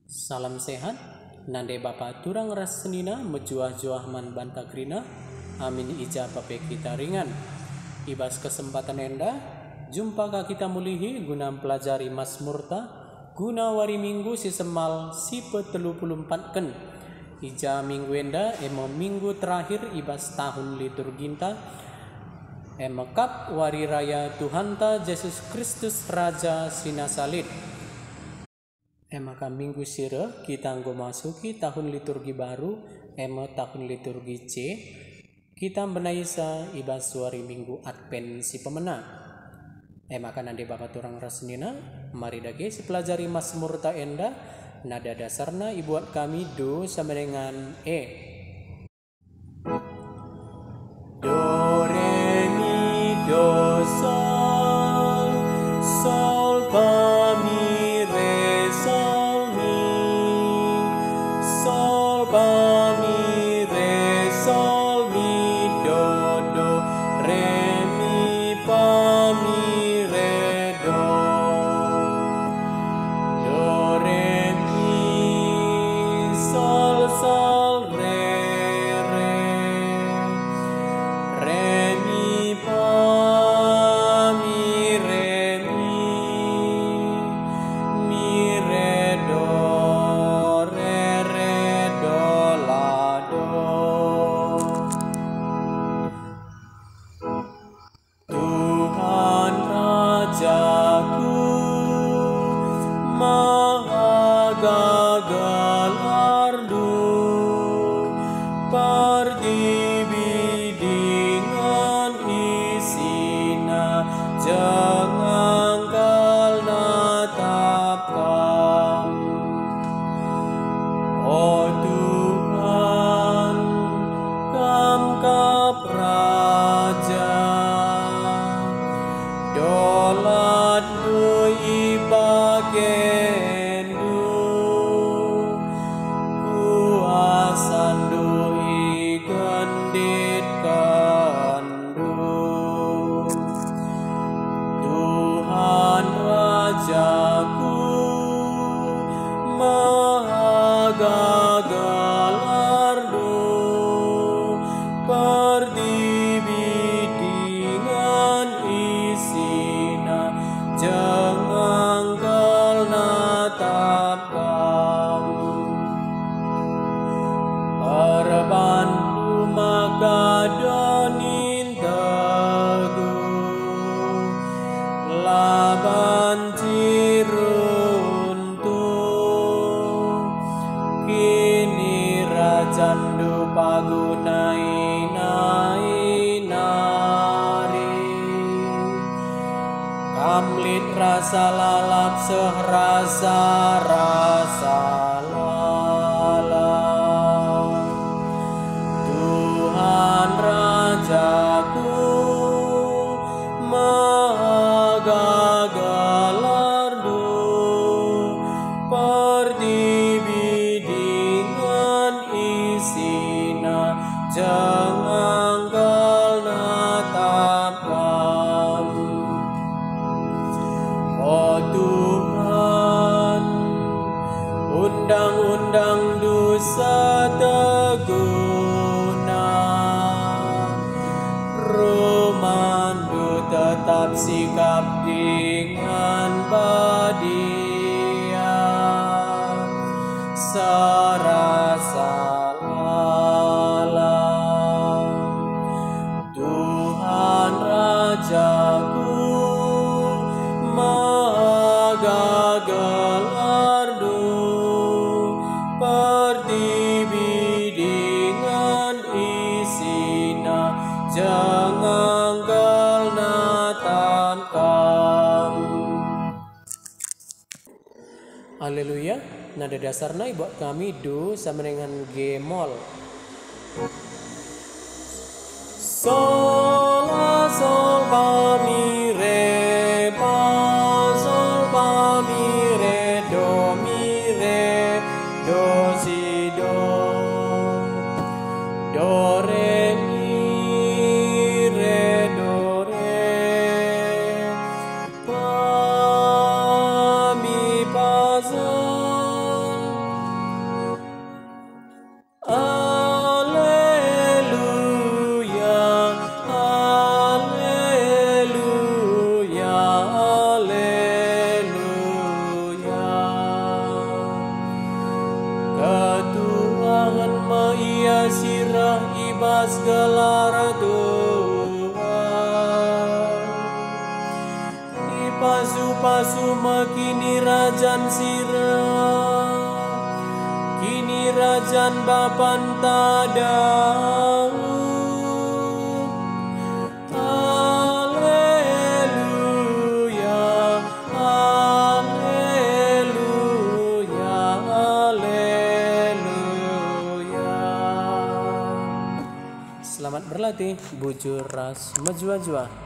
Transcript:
Salam sehat, nande bapa turang ras senina, mejuah-juah man bantagrina, amin ija pape kita ringan. Ibas kesempatan enda, jumpa ka kita mulihi guna pelajari Mazmurta, guna wari minggu si semal si pe-34 ken. Ija minggu enda emo minggu terakhir ibas tahun liturginta, emekap wari raya Tuhanta Yesus Kristus Raja Sinasalid. Maka minggu sire kita masuki tahun liturgi baru, tahun liturgi C. Kita menaisa ibas suari minggu Advent si pemena. Maka nande bapak turang rasnina, mari dage si pelajari Mazmurta enda, nada dasarna ibuat kami do sama dengan E. Do re mi do sol, sol fa mi re sol mi, sol fa mi re sol mi do do re mi fa mi re do, do re mi sol sol re re, re mi fa mi re do, re do la do. Tuhan Rajaku Maha Gagah Lardu, perdibi dengan isina jangan kal natapkan. Oh Tuhan, Kam kap Raja, dolat du ibagendu, kuasan du igendit kandu. Tuhan Rajaku Maha Gagah Lardu, perdibi dengan isina jangan kal natapkan. Perbantu maka donin teguh, laban ciruntu, kini rajandu pagunai nai nari, kamlit rasa lalap sehrasa rasa lalap. Tuhan Rajaku Maha Gagah Lardu, perdibi dengan isina jangan kal natapkan. Oh Tuhan, undang-undang dosa teguna, Romandu tetap sikap dengan badia, serasa lalap. Tuhan Rajaku Maha Gagah Lardu, perdibi dengan isina jangan kal natapkan. Haleluya. Nada dasarna buat kami do sama dengan G mol. Sol la sol fa mi re fa, sol fa mi re do si do, do re mi re do re, fa mi fa sol. pasu makini rajan sirah, kini rajan bapan tadau. Haleluya, haleluya, haleluya. Selamat berlatih, bujur ras mejua-jua.